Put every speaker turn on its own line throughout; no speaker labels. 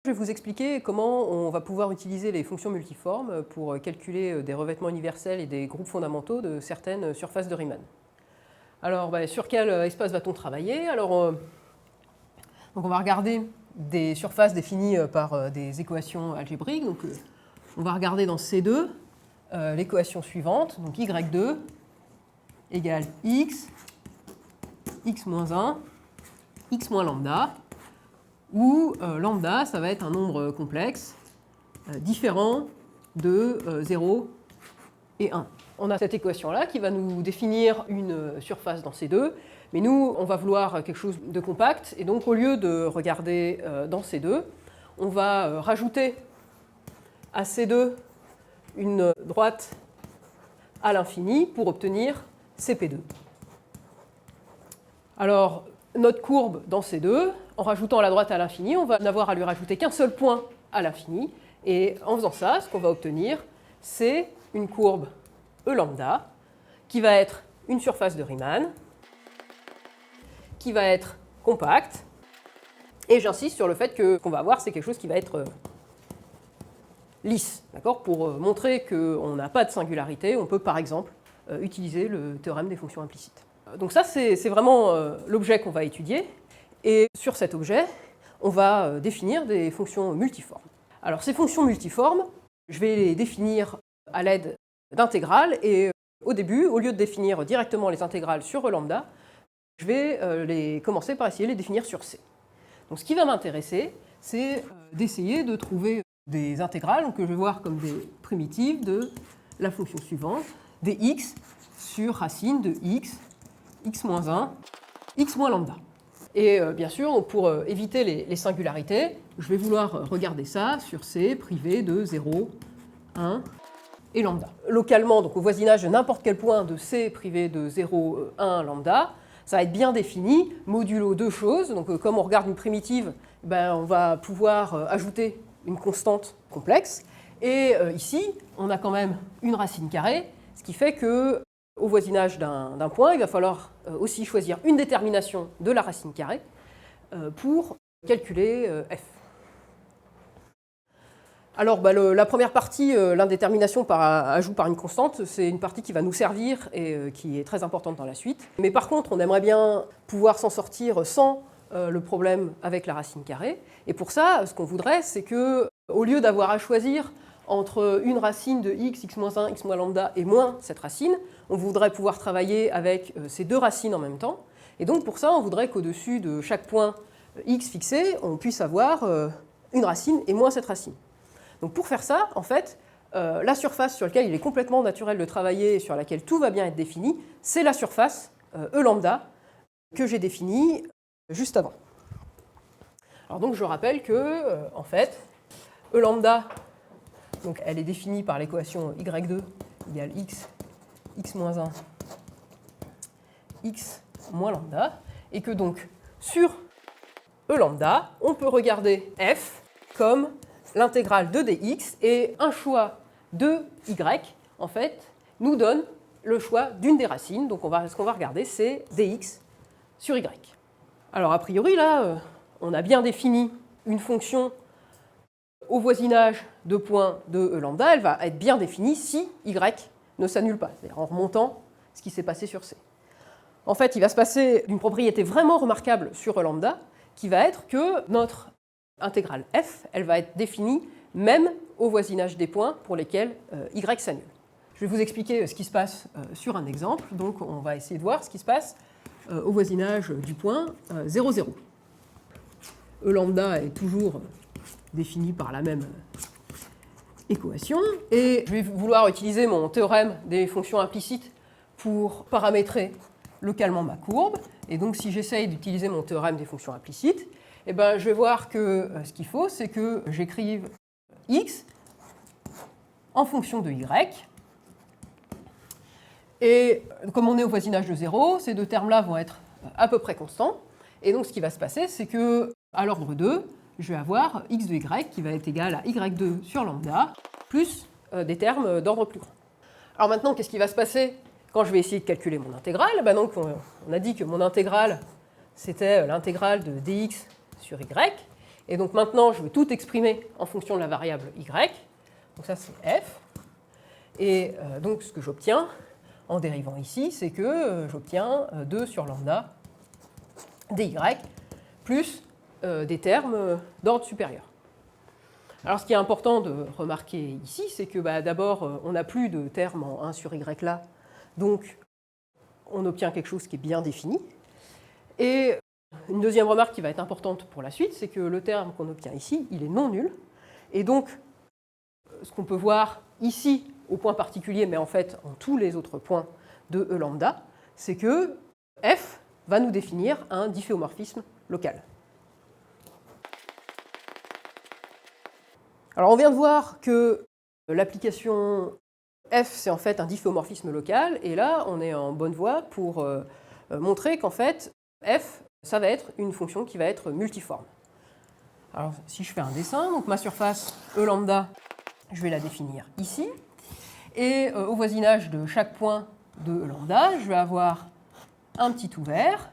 Je vais vous expliquer comment on va pouvoir utiliser les fonctions multiformes pour calculer des revêtements universels et des groupes fondamentaux de certaines surfaces de Riemann. Alors, sur quel espace va-t-on travailler? Donc on va regarder des surfaces définies par des équations algébriques. Donc, on va regarder dans C2 l'équation suivante, donc y2 égale x moins 1, x moins lambda, où lambda, ça va être un nombre complexe différent de 0 et 1. On a cette équation-là qui va nous définir une surface dans C2, mais nous, on va vouloir quelque chose de compact, et donc au lieu de regarder dans C2, on va rajouter à C2 une droite à l'infini pour obtenir CP2. Alors, notre courbe dans C2, en rajoutant la droite à l'infini, on va n'avoir à lui rajouter qu'un seul point à l'infini. Et en faisant ça, ce qu'on va obtenir, c'est une courbe E lambda, qui va être une surface de Riemann, qui va être compacte. Et j'insiste sur le fait que ce qu'on va avoir, c'est quelque chose qui va être lisse. Pour montrer qu'on n'a pas de singularité, on peut par exemple utiliser le théorème des fonctions implicites. Donc ça, c'est vraiment l'objet qu'on va étudier. Et sur cet objet, on va définir des fonctions multiformes. Alors ces fonctions multiformes, je vais les définir à l'aide d'intégrales. Et au début, au lieu de définir directement les intégrales sur E lambda, je vais commencer par essayer de les définir sur C. Donc ce qui va m'intéresser, c'est d'essayer de trouver des intégrales que je vais voir comme des primitives de la fonction suivante, dx sur racine de x moins 1, x moins lambda. Et bien sûr, pour éviter les singularités, je vais vouloir regarder ça sur C privé de 0, 1 et lambda. Localement, donc au voisinage de n'importe quel point de C privé de 0, 1, lambda, ça va être bien défini, modulo deux choses. Donc comme on regarde une primitive, on va pouvoir ajouter une constante complexe. Et ici, on a quand même une racine carrée, ce qui fait que au voisinage d'un point, il va falloir aussi choisir une détermination de la racine carrée pour calculer f. Alors la première partie, l'indétermination par ajout par une constante, c'est une partie qui va nous servir et qui est très importante dans la suite. Mais par contre, on aimerait bien pouvoir s'en sortir sans le problème avec la racine carrée. Et pour ça, ce qu'on voudrait, c'est qu'au lieu d'avoir à choisir entre une racine de x, x moins 1, x moins lambda et moins cette racine, on voudrait pouvoir travailler avec ces deux racines en même temps. Et donc pour ça, on voudrait qu'au-dessus de chaque point x fixé, on puisse avoir une racine et moins cette racine. Donc pour faire ça, en fait, la surface sur laquelle il est complètement naturel de travailler et sur laquelle tout va bien être défini, c'est la surface E lambda que j'ai définie juste avant. Alors donc je rappelle que, en fait, E lambda, donc elle est définie par l'équation y2 égale x moins 1, x moins lambda, et que donc sur E lambda, on peut regarder f comme l'intégrale de dx, et un choix de y, en fait, nous donne le choix d'une des racines. Donc ce qu'on va regarder, c'est dx sur y. Alors a priori, là, on a bien défini une fonction au voisinage de points de E lambda, elle va être bien définie si y ne s'annule pas, c'est-à-dire en remontant ce qui s'est passé sur C. En fait, il va se passer une propriété vraiment remarquable sur E lambda, qui va être que notre intégrale f, elle va être définie même au voisinage des points pour lesquels y s'annule. Je vais vous expliquer ce qui se passe sur un exemple. Donc on va essayer de voir ce qui se passe au voisinage du point 0, 0. E lambda est toujours défini par la même équation. Et je vais vouloir utiliser mon théorème des fonctions implicites pour paramétrer localement ma courbe. Et donc si j'essaye d'utiliser mon théorème des fonctions implicites, je vais voir que ce qu'il faut, c'est que j'écrive x en fonction de y. Et comme on est au voisinage de 0, ces deux termes-là vont être à peu près constants. Et donc ce qui va se passer, c'est qu'à l'ordre 2, je vais avoir x de y qui va être égal à y2 sur lambda, plus des termes d'ordre plus grand. Alors maintenant, qu'est-ce qui va se passer quand je vais essayer de calculer mon intégrale? Donc, on a dit que mon intégrale, c'était l'intégrale de dx sur y. Et donc maintenant, je vais tout exprimer en fonction de la variable y. Donc ça, c'est f. Et donc ce que j'obtiens en dérivant ici, c'est que j'obtiens 2 sur lambda dy plus des termes d'ordre supérieur. Alors ce qui est important de remarquer ici, c'est que d'abord, on n'a plus de termes en 1 sur y là, donc on obtient quelque chose qui est bien défini. Et une deuxième remarque qui va être importante pour la suite, c'est que le terme qu'on obtient ici, il est non nul. Et donc, ce qu'on peut voir ici, au point particulier, mais en fait en tous les autres points de E lambda, c'est que f va nous définir un difféomorphisme local. Alors on vient de voir que l'application f, c'est en fait un difféomorphisme local, et là on est en bonne voie pour montrer qu'en fait f, ça va être une fonction qui va être multiforme. Alors si je fais un dessin, donc ma surface E lambda, je vais la définir ici, et au voisinage de chaque point de E lambda, je vais avoir un petit ouvert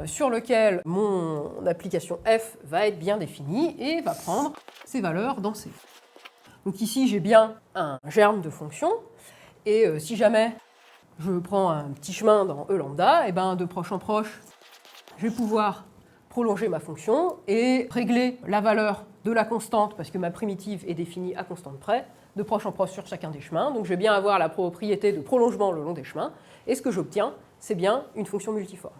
sur lequel mon application f va être bien définie et va prendre ses valeurs dans C. Donc ici, j'ai bien un germe de fonction, et si jamais je prends un petit chemin dans E lambda, et de proche en proche, je vais pouvoir prolonger ma fonction et régler la valeur de la constante, parce que ma primitive est définie à constante près, de proche en proche sur chacun des chemins. Donc je vais bien avoir la propriété de prolongement le long des chemins, et ce que j'obtiens, c'est bien une fonction multiforme.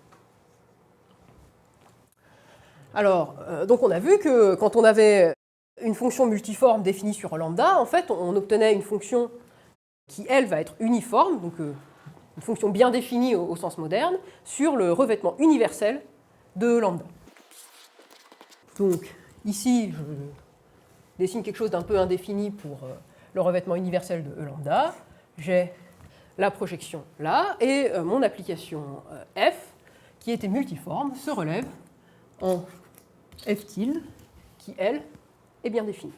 Alors, donc on a vu que quand on avait une fonction multiforme définie sur lambda, en fait, on obtenait une fonction qui, elle, va être uniforme, donc une fonction bien définie au sens moderne, sur le revêtement universel de lambda. Donc, ici, je dessine quelque chose d'un peu indéfini pour le revêtement universel de E lambda. J'ai la projection là, et mon application f, qui était multiforme, se relève en f tilde, qui, elle, est bien définie.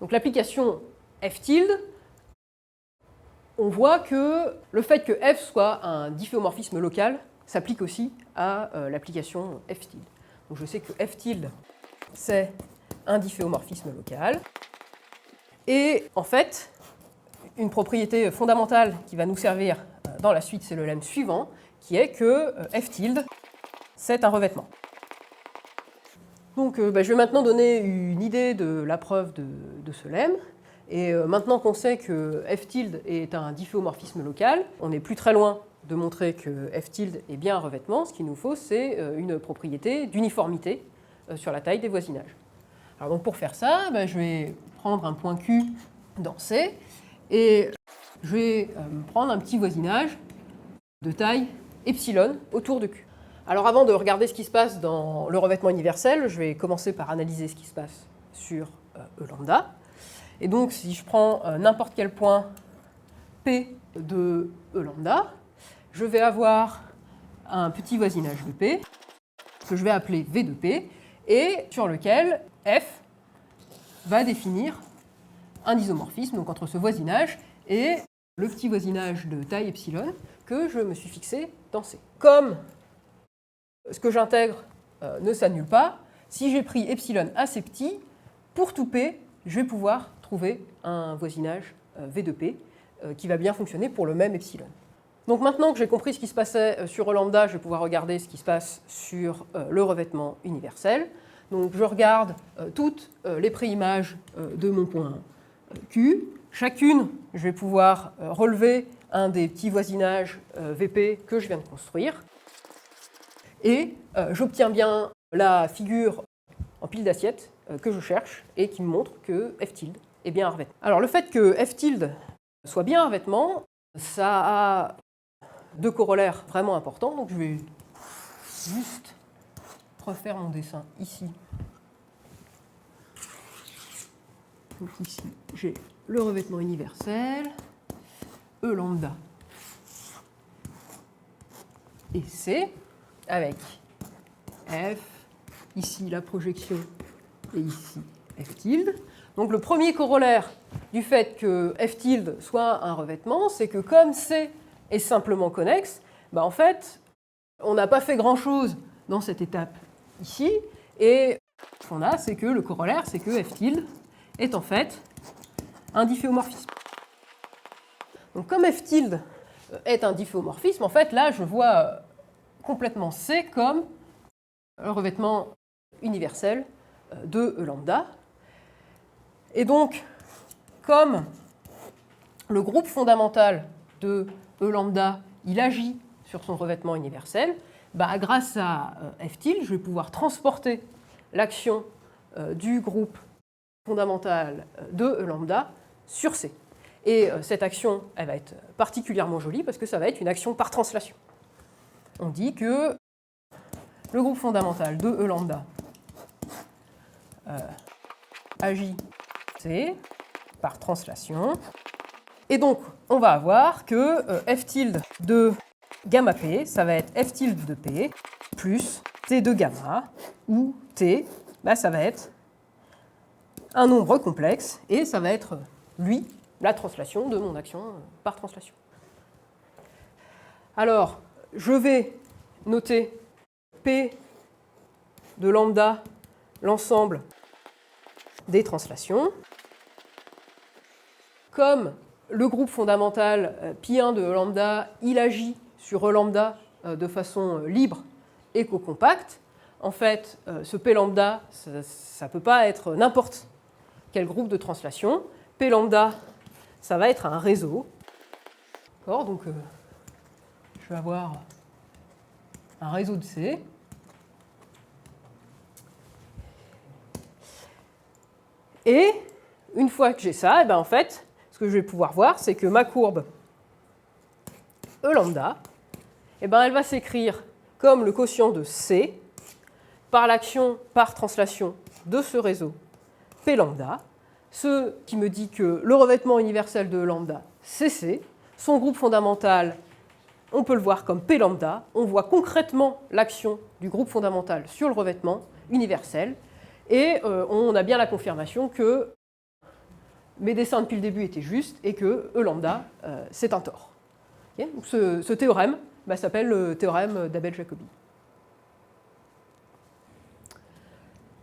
Donc l'application f tilde, on voit que le fait que f soit un difféomorphisme local s'applique aussi à l'application f tilde. Donc je sais que f tilde, c'est un difféomorphisme local. Et en fait, une propriété fondamentale qui va nous servir dans la suite, c'est le lemme suivant, qui est que f tilde, c'est un revêtement. Donc je vais maintenant donner une idée de la preuve de ce lemme. Et maintenant qu'on sait que f tilde est un difféomorphisme local, on n'est plus très loin de montrer que f tilde est bien un revêtement. Ce qu'il nous faut, c'est une propriété d'uniformité sur la taille des voisinages. Alors donc pour faire ça, je vais prendre un point Q dans C, et je vais prendre un petit voisinage de taille epsilon autour de Q. Alors avant de regarder ce qui se passe dans le revêtement universel, je vais commencer par analyser ce qui se passe sur E lambda. Et donc si je prends n'importe quel point P de E lambda, je vais avoir un petit voisinage de P, que je vais appeler V de P, et sur lequel F va définir un isomorphisme donc entre ce voisinage et le petit voisinage de taille epsilon que je me suis fixé dans C. Comme ce que j'intègre ne s'annule pas, si j'ai pris epsilon assez petit, pour tout P, je vais pouvoir trouver un voisinage V de P qui va bien fonctionner pour le même epsilon. Donc maintenant que j'ai compris ce qui se passait sur E lambda, je vais pouvoir regarder ce qui se passe sur le revêtement universel. Donc je regarde toutes les préimages de mon point Q. Chacune, je vais pouvoir relever un des petits voisinages VP que je viens de construire. Et j'obtiens bien la figure en pile d'assiettes que je cherche et qui me montre que f tilde est bien un revêtement. Alors le fait que f tilde soit bien un revêtement, ça a deux corollaires vraiment importants. Donc je vais juste refaire mon dessin ici. Donc ici, j'ai le revêtement universel, E lambda et C, avec F, ici la projection, et ici F tilde. Donc le premier corollaire du fait que F tilde soit un revêtement, c'est que comme C est simplement connexe, en fait, on n'a pas fait grand-chose dans cette étape ici, et Ce qu'on a, c'est que le corollaire, c'est que f tilde est en fait un difféomorphisme. Donc comme f tilde est un difféomorphisme, en fait, là, je vois complètement C comme un revêtement universel de E lambda. Et donc, comme le groupe fondamental de E lambda, il agit sur son revêtement universel, bah, grâce à f tilde, je vais pouvoir transporter l'action du groupe fondamental de E lambda sur C. Et cette action, elle va être particulièrement jolie parce que ça va être une action par translation. On dit que le groupe fondamental de E lambda agit C par translation. Et donc, on va avoir que f tilde de gamma p, ça va être f tilde de p plus t de gamma, où t, bah, ça va être un nombre complexe, et ça va être, lui, la translation de mon action par translation. Alors, je vais noter P de lambda, l'ensemble des translations. Comme le groupe fondamental pi1 de E lambda, il agit sur E lambda de façon libre et co-compacte, en fait, ce P lambda, ça ne peut pas être n'importe quel groupe de translation. P lambda, ça va être un réseau. Donc, je vais avoir un réseau de C. Et une fois que j'ai ça, et bien en fait, ce que je vais pouvoir voir, c'est que ma courbe E lambda, et ben elle va s'écrire comme le quotient de C par l'action par translation de ce réseau P lambda, ce qui me dit que le revêtement universel de E lambda, c'est C. Son groupe fondamental, on peut le voir comme P lambda. On voit concrètement l'action du groupe fondamental sur le revêtement universel. Et on a bien la confirmation que mes dessins depuis le début étaient justes et que E lambda, c'est un tore. Okay, donc ce théorème s'appelle le théorème d'Abel-Jacobi.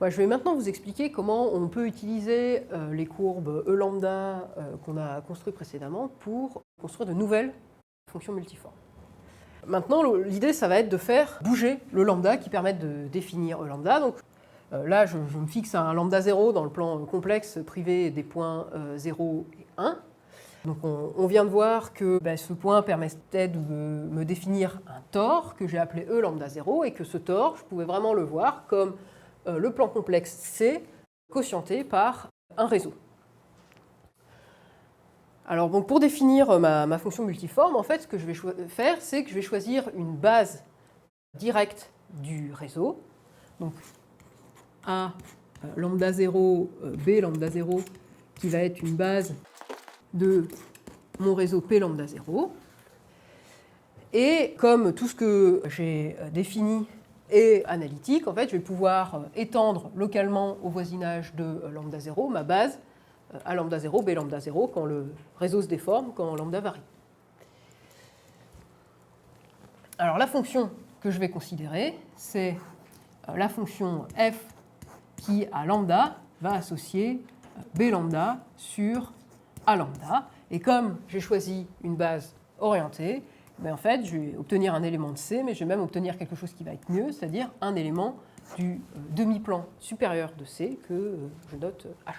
Je vais maintenant vous expliquer comment on peut utiliser les courbes E lambda qu'on a construites précédemment pour construire de nouvelles fonctions multiformes. Maintenant, l'idée, ça va être de faire bouger le lambda qui permette de définir E lambda. Donc, là, je me fixe un lambda 0 dans le plan complexe privé des points 0 et 1. Donc, on vient de voir que ce point permettait de me définir un tore que j'ai appelé E lambda 0 et que ce tore, je pouvais vraiment le voir comme le plan complexe C quotienté par un réseau. Alors, donc, pour définir ma fonction multiforme, en fait, ce que je vais faire, c'est que je vais choisir une base directe du réseau. Donc, A lambda 0, B lambda 0, qui va être une base de mon réseau P lambda 0. Et comme tout ce que j'ai défini est analytique, en fait, je vais pouvoir étendre localement au voisinage de lambda 0 ma base A lambda 0, B lambda 0, quand le réseau se déforme, quand lambda varie. Alors la fonction que je vais considérer, c'est la fonction f qui, à lambda, va associer B lambda sur A lambda. Et comme j'ai choisi une base orientée, en fait, je vais obtenir un élément de C, mais je vais même obtenir quelque chose qui va être mieux, c'est-à-dire un élément du demi-plan supérieur de C que je note H.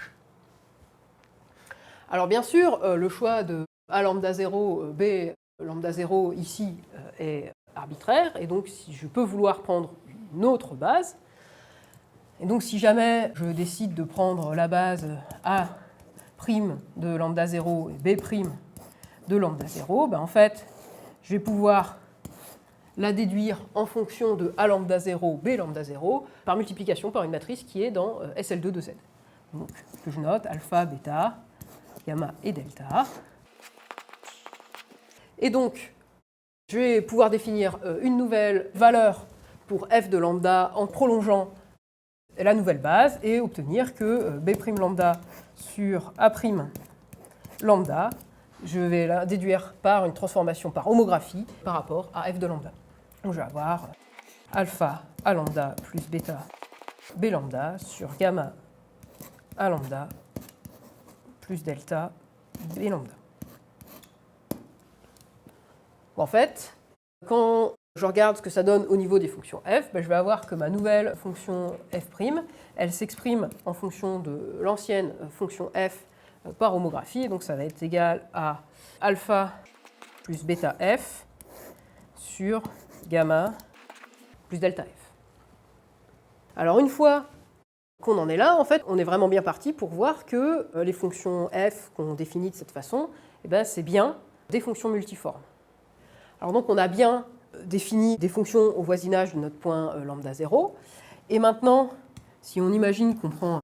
Alors bien sûr, le choix de A lambda 0, B lambda 0 ici est arbitraire, et donc si je peux vouloir prendre une autre base, et donc si jamais je décide de prendre la base A' de lambda 0 et B' de lambda 0, en fait, je vais pouvoir la déduire en fonction de A lambda 0, B lambda 0, par multiplication par une matrice qui est dans SL2 de Z. Donc, que je note alpha, bêta, gamma et delta. Et donc, je vais pouvoir définir une nouvelle valeur pour f de lambda en prolongeant la nouvelle base et obtenir que B' lambda sur A' lambda, je vais la déduire par une transformation par homographie par rapport à f de lambda. Donc je vais avoir alpha A lambda plus bêta B lambda sur gamma A lambda plus delta B lambda. En fait, quand je regarde ce que ça donne au niveau des fonctions f, je vais avoir que ma nouvelle fonction f', elle s'exprime en fonction de l'ancienne fonction f par homographie, et donc ça va être égal à alpha plus bêta f sur gamma plus delta f. Alors une fois qu'on en est là, en fait, on est vraiment bien parti pour voir que les fonctions f qu'on définit de cette façon, c'est bien des fonctions multiformes. Alors donc on a bien défini des fonctions au voisinage de notre point lambda 0, et maintenant, si on imagine qu'on prend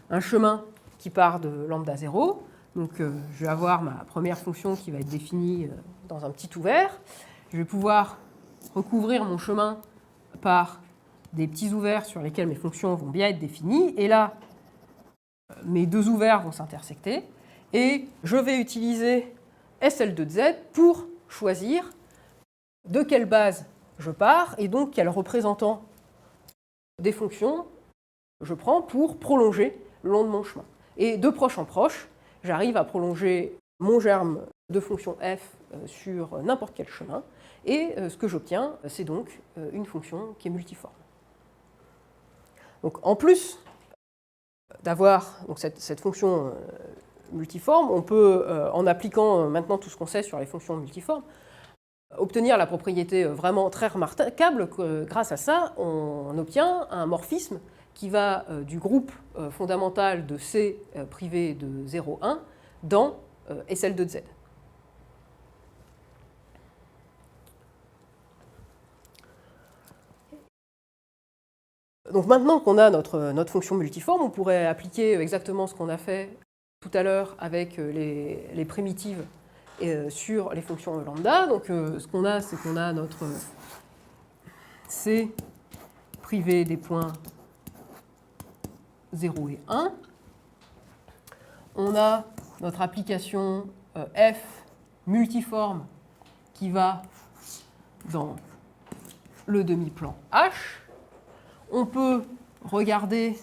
un chemin qui part de lambda 0, donc je vais avoir ma première fonction qui va être définie dans un petit ouvert, je vais pouvoir recouvrir mon chemin par des petits ouverts sur lesquels mes fonctions vont bien être définies, et là, mes deux ouverts vont s'intersecter, et je vais utiliser SL de Z pour choisir de quelle base je pars, et donc quel représentant des fonctions je prends pour prolonger le long de mon chemin. Et de proche en proche, j'arrive à prolonger mon germe de fonction f sur n'importe quel chemin, et ce que j'obtiens, c'est donc une fonction qui est multiforme. Donc, en plus d'avoir cette fonction multiforme, on peut, en appliquant maintenant tout ce qu'on sait sur les fonctions multiformes, obtenir la propriété vraiment très remarquable que grâce à ça, on obtient un morphisme qui va du groupe fondamental de C privé de 0, 1 dans SL de Z. Donc maintenant qu'on a notre fonction multiforme, on pourrait appliquer exactement ce qu'on a fait tout à l'heure avec les primitives sur les fonctions lambda. Donc ce qu'on a, c'est qu'on a notre C privé des points 0 et 1. On a notre application f multiforme qui va dans le demi-plan H. On peut regarder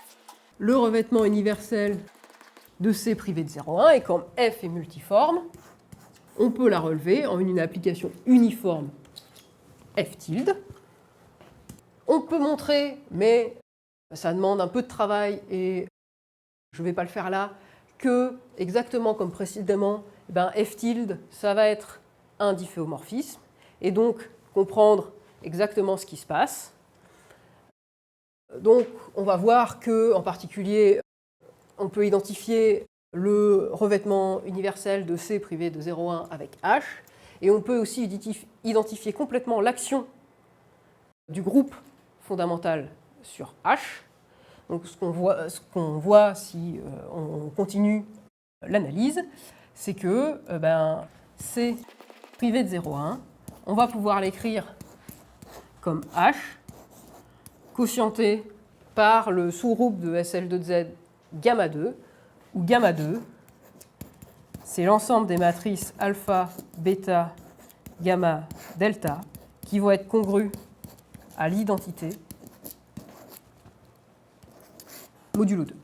le revêtement universel de C privé de 0,1, et comme f est multiforme, on peut la relever en une application uniforme f tilde. On peut montrer, mais ça demande un peu de travail et je ne vais pas le faire là, que, exactement comme précédemment, f tilde, ça va être un difféomorphisme, et donc comprendre exactement ce qui se passe. Donc on va voir qu'en particulier, on peut identifier le revêtement universel de C privé de 0,1 avec H, et on peut aussi identifier complètement l'action du groupe fondamental sur H. Donc ce qu'on voit si on continue l'analyse, c'est que C privé de 0,1, on va pouvoir l'écrire comme H, quotienté par le sous-groupe de SL de Z gamma 2, où gamma 2, c'est l'ensemble des matrices alpha, bêta, gamma, delta, qui vont être congrues à l'identité modulo 2.